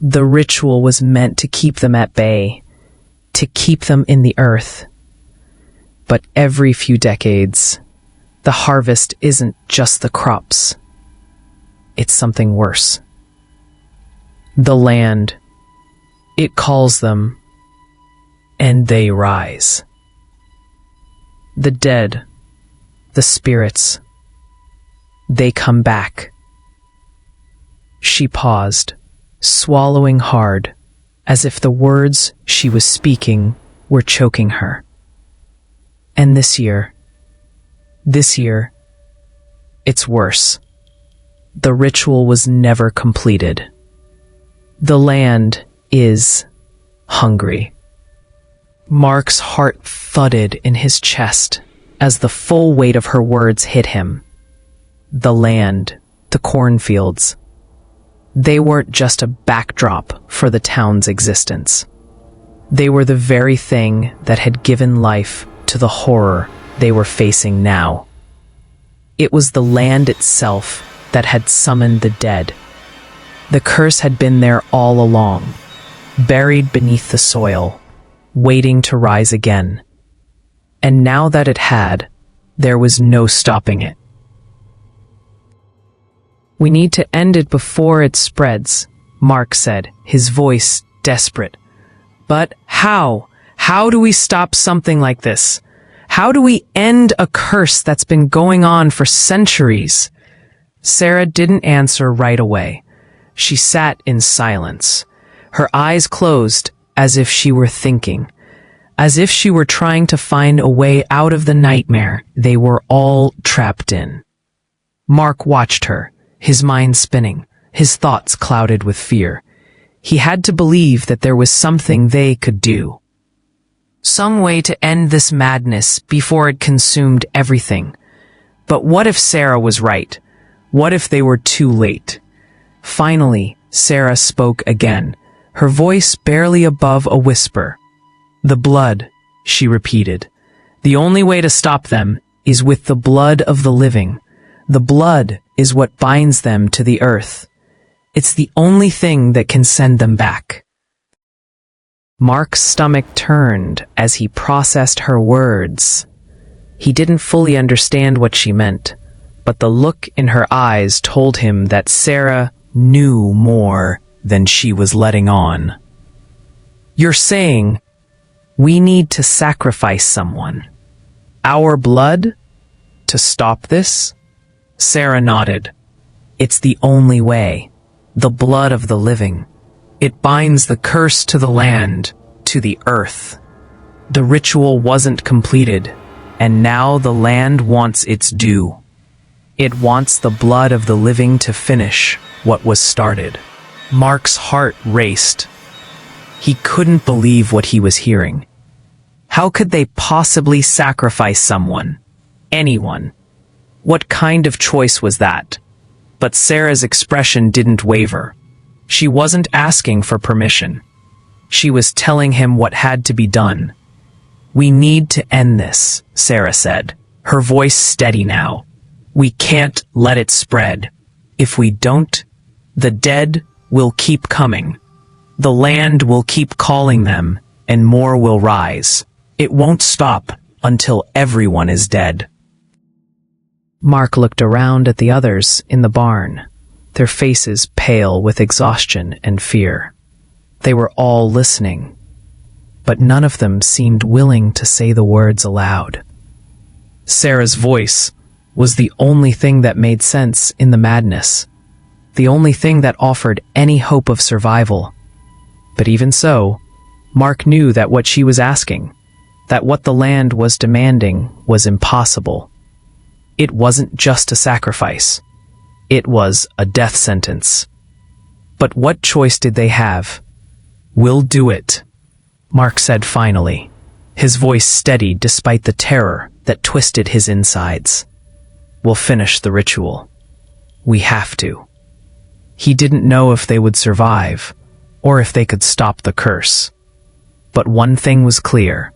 the ritual was meant to keep them at bay, to keep them in the earth. But every few decades, the harvest isn't just the crops. It's something worse. The land, it calls them, and they rise. The dead, the spirits, they come back. She paused, swallowing hard, as if the words she was speaking were choking her. And this year, it's worse. The ritual was never completed. The land is hungry. Mark's heart thudded in his chest as the full weight of her words hit him. The land, the cornfields, they weren't just a backdrop for the town's existence. They were the very thing that had given life to the horror they were facing now. It was the land itself that had summoned the dead. The curse had been there all along, buried beneath the soil, waiting to rise again. And now that it had, there was no stopping it. "We need to end it before it spreads," Mark said, his voice desperate. "But how? How do we stop something like this? How do we end a curse that's been going on for centuries?" Sarah didn't answer right away. She sat in silence, her eyes closed as if she were thinking, as if she were trying to find a way out of the nightmare they were all trapped in. Mark watched her, his mind spinning, his thoughts clouded with fear. He had to believe that there was something they could do. Some way to end this madness before it consumed everything. But what if Sarah was right? What if they were too late? Finally, Sarah spoke again, her voice barely above a whisper. "The blood," she repeated. "The only way to stop them is with the blood of the living. The blood is what binds them to the earth. It's the only thing that can send them back." Mark's stomach turned as he processed her words. He didn't fully understand what she meant, but the look in her eyes told him that Sarah knew more than she was letting on. "You're saying we need to sacrifice someone? Our blood? To stop this?" Sarah nodded. "It's the only way. The blood of the living. It binds the curse to the land, to the earth. The ritual wasn't completed, and now the land wants its due. It wants the blood of the living to finish what was started." Mark's heart raced. He couldn't believe what he was hearing. How could they possibly sacrifice someone? Anyone? What kind of choice was that? But Sarah's expression didn't waver. She wasn't asking for permission. She was telling him what had to be done. "We need to end this," Sarah said, her voice steady now. "We can't let it spread. If we don't, the dead will keep coming. The land will keep calling them, and more will rise. It won't stop until everyone is dead." Mark looked around at the others in the barn, their faces pale with exhaustion and fear. They were all listening, but none of them seemed willing to say the words aloud. Sarah's voice was the only thing that made sense in the madness, the only thing that offered any hope of survival. But even so, Mark knew that what she was asking, that what the land was demanding, was impossible. It wasn't just a sacrifice. It was a death sentence. But what choice did they have? "We'll do it," Mark said finally, his voice steady despite the terror that twisted his insides. "We'll finish the ritual. We have to." He didn't know if they would survive, or if they could stop the curse. But one thing was clear.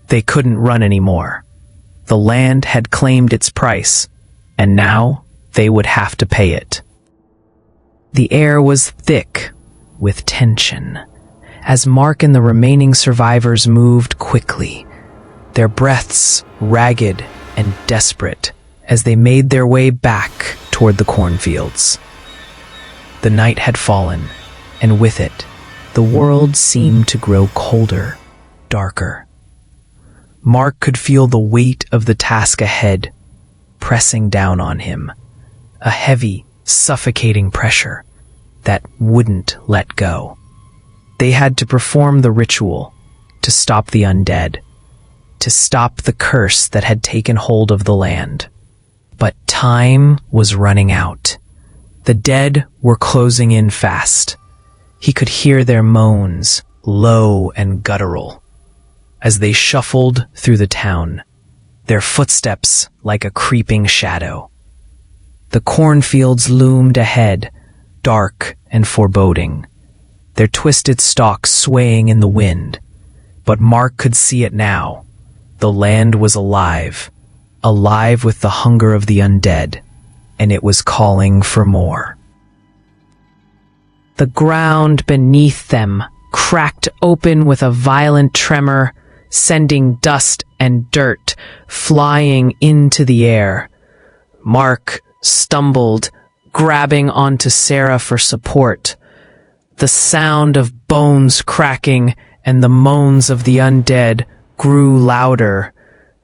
They couldn't run anymore. The land had claimed its price, and now they would have to pay it. The air was thick with tension, as Mark and the remaining survivors moved quickly, their breaths ragged and desperate as they made their way back toward the cornfields. The night had fallen, and with it, the world seemed to grow colder, darker. Mark could feel the weight of the task ahead pressing down on him, a heavy, suffocating pressure that wouldn't let go. They had to perform the ritual to stop the undead, to stop the curse that had taken hold of the land. But time was running out. The dead were closing in fast. He could hear their moans, low and guttural, as they shuffled through the town, their footsteps like a creeping shadow. The cornfields loomed ahead, dark and foreboding, their twisted stalks swaying in the wind. But Mark could see it now. The land was alive, alive with the hunger of the undead, and it was calling for more. The ground beneath them cracked open with a violent tremor, sending dust and dirt flying into the air. Mark stumbled, grabbing onto Sarah for support. The sound of bones cracking and the moans of the undead grew louder,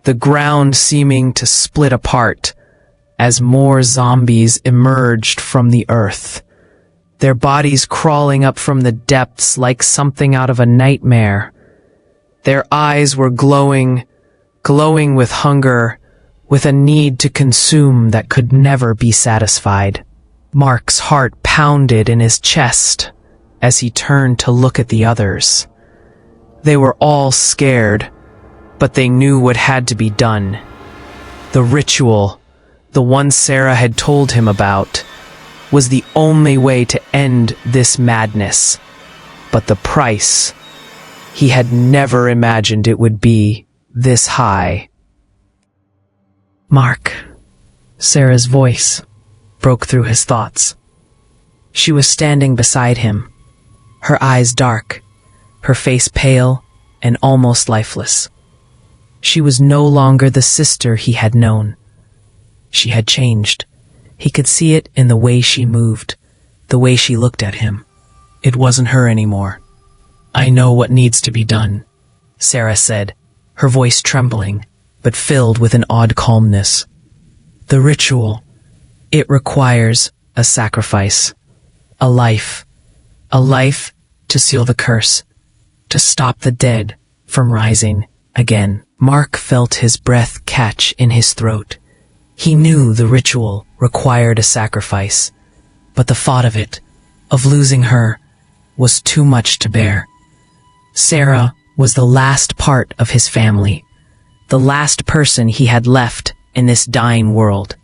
the ground seeming to split apart as more zombies emerged from the earth, their bodies crawling up from the depths like something out of a nightmare. Their eyes were glowing with hunger, with a need to consume that could never be satisfied. Mark's heart pounded in his chest as he turned to look at the others. They were all scared, but they knew what had to be done. The ritual, the one Sarah had told him about, was the only way to end this madness. But the price, he had never imagined it would be this high. "Mark," Sarah's voice broke through his thoughts. She was standing beside him, her eyes dark, her face pale and almost lifeless. She was no longer the sister he had known. She had changed. He could see it in the way she moved, the way she looked at him. It wasn't her anymore. "I know what needs to be done," Sarah said, her voice trembling, but filled with an odd calmness. "The ritual, it requires a sacrifice, a life to seal the curse, to stop the dead from rising again." Mark felt his breath catch in his throat. He knew the ritual required a sacrifice, but the thought of it, of losing her, was too much to bear. Sarah was the last part of his family, the last person he had left in this dying world.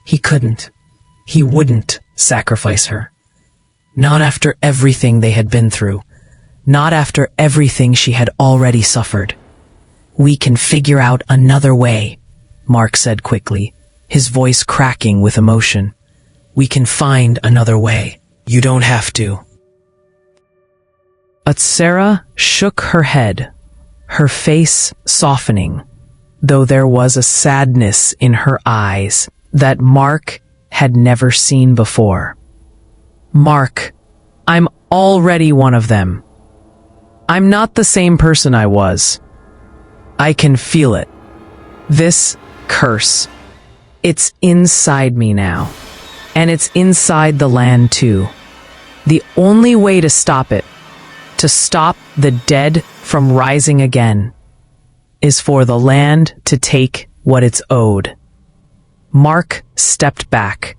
He wouldn't sacrifice her. Not after everything they had been through, not after everything she had already suffered. "We can figure out another way," Mark said quickly, his voice cracking with emotion. "We can find another way. You don't have to." But Sarah shook her head, her face softening, though there was a sadness in her eyes that Mark had never seen before. "Mark, I'm already one of them. I'm not the same person I was. I can feel it. This curse. It's inside me now. And it's inside the land too. The only way to stop it, to stop the dead from rising again, is for the land to take what it's owed." Mark stepped back,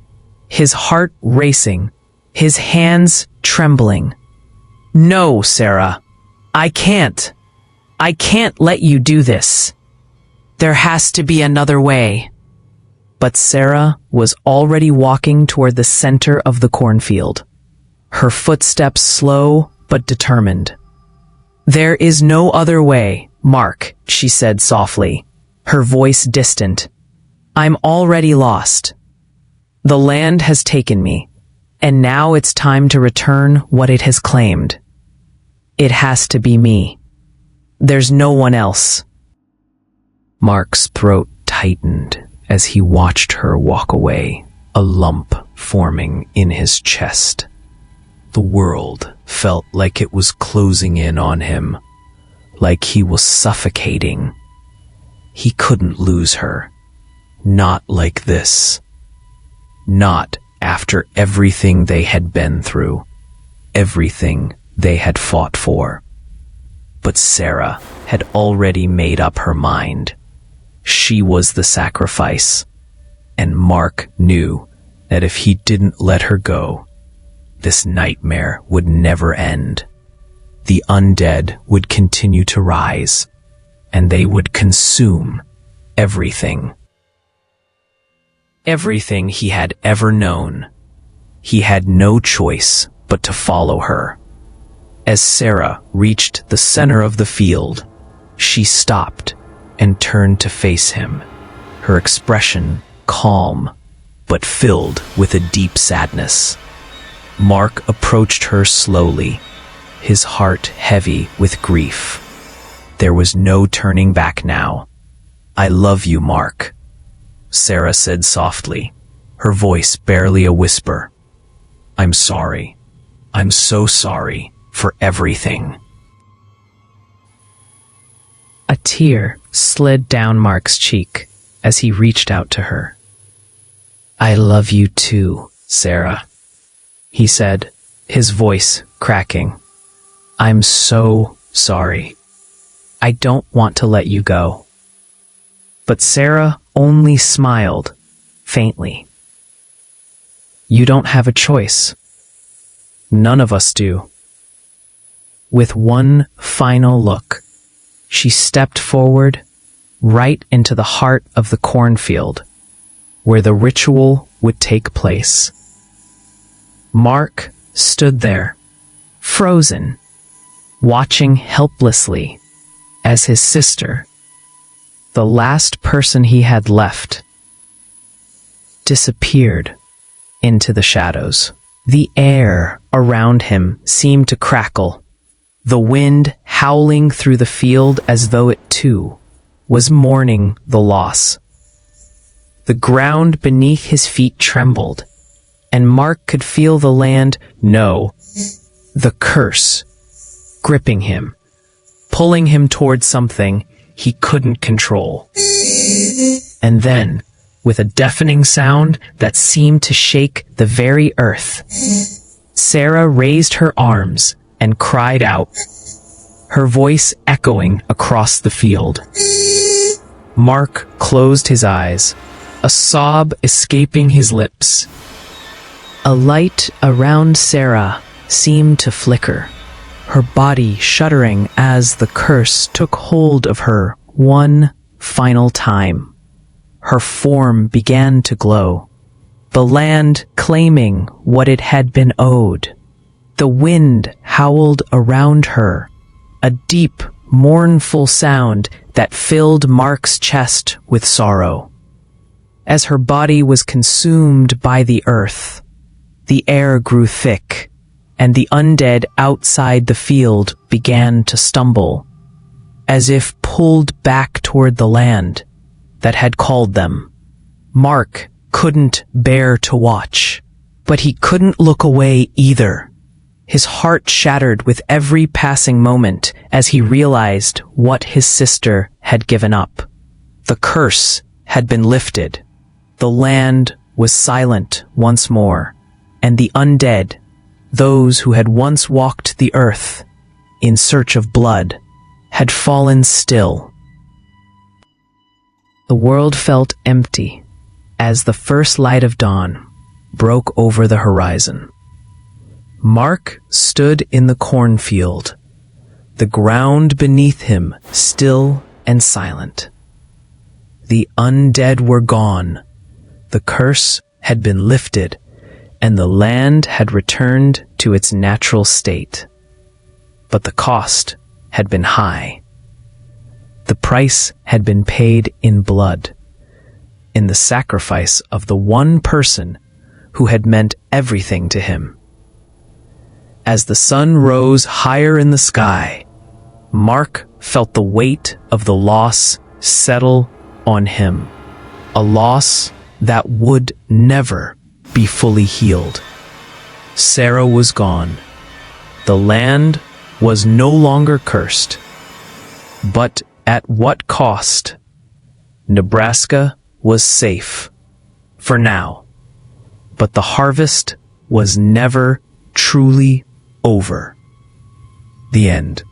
his heart racing, his hands trembling. "No, Sarah, I can't," I can't let you do this. There has to be another way. But Sarah was already walking toward the center of the cornfield, her footsteps slow but determined. There is no other way, Mark, she said softly, her voice distant. I'm already lost. The land has taken me, and now it's time to return what it has claimed. It has to be me. There's no one else. Mark's throat tightened as he watched her walk away, a lump forming in his chest. The world felt like it was closing in on him, like he was suffocating. He couldn't lose her. Not like this. Not after everything they had been through, everything they had fought for. But Sarah had already made up her mind. She was the sacrifice, and Mark knew that if he didn't let her go, this nightmare would never end. The undead would continue to rise, and they would consume everything. Everything he had ever known. He had no choice but to follow her. As Sarah reached the center of the field, she stopped and turned to face him, her expression calm but filled with a deep sadness. Mark approached her slowly, his heart heavy with grief. There was no turning back now. I love you, Mark, Sarah said softly, her voice barely a whisper. I'm sorry. I'm so sorry for everything. A tear slid down Mark's cheek as he reached out to her. I love you too, Sarah, he said, his voice cracking. I'm so sorry. I don't want to let you go. But Sarah only smiled, faintly. You don't have a choice. None of us do. With one final look, she stepped forward, right into the heart of the cornfield, where the ritual would take place. Mark stood there, frozen, watching helplessly as his sister, the last person he had left, disappeared into the shadows. The air around him seemed to crackle, the wind howling through the field as though it too was mourning the loss. The ground beneath his feet trembled, and Mark could feel the land, no, the curse, gripping him, pulling him toward something he couldn't control. And then, with a deafening sound that seemed to shake the very earth, Sarah raised her arms and cried out, her voice echoing across the field. Mark closed his eyes, a sob escaping his lips. A light around Sarah seemed to flicker, her body shuddering as the curse took hold of her one final time. Her form began to glow, the land claiming what it had been owed. The wind howled around her, a deep, mournful sound that filled Mark's chest with sorrow. As her body was consumed by the earth, the air grew thick, and the undead outside the field began to stumble, as if pulled back toward the land that had called them. Mark couldn't bear to watch, but he couldn't look away either. His heart shattered with every passing moment as he realized what his sister had given up. The curse had been lifted. The land was silent once more, and the undead, those who had once walked the earth in search of blood, had fallen still. The world felt empty as the first light of dawn broke over the horizon. Mark stood in the cornfield, the ground beneath him still and silent. The undead were gone, the curse had been lifted, and the land had returned to its natural state. But the cost had been high. The price had been paid in blood, in the sacrifice of the one person who had meant everything to him. As the sun rose higher in the sky, Mark felt the weight of the loss settle on him, a loss that would never be fully healed. Sarah was gone. The land was no longer cursed. But at what cost? Nebraska was safe, for now. But the harvest was never truly over. The end.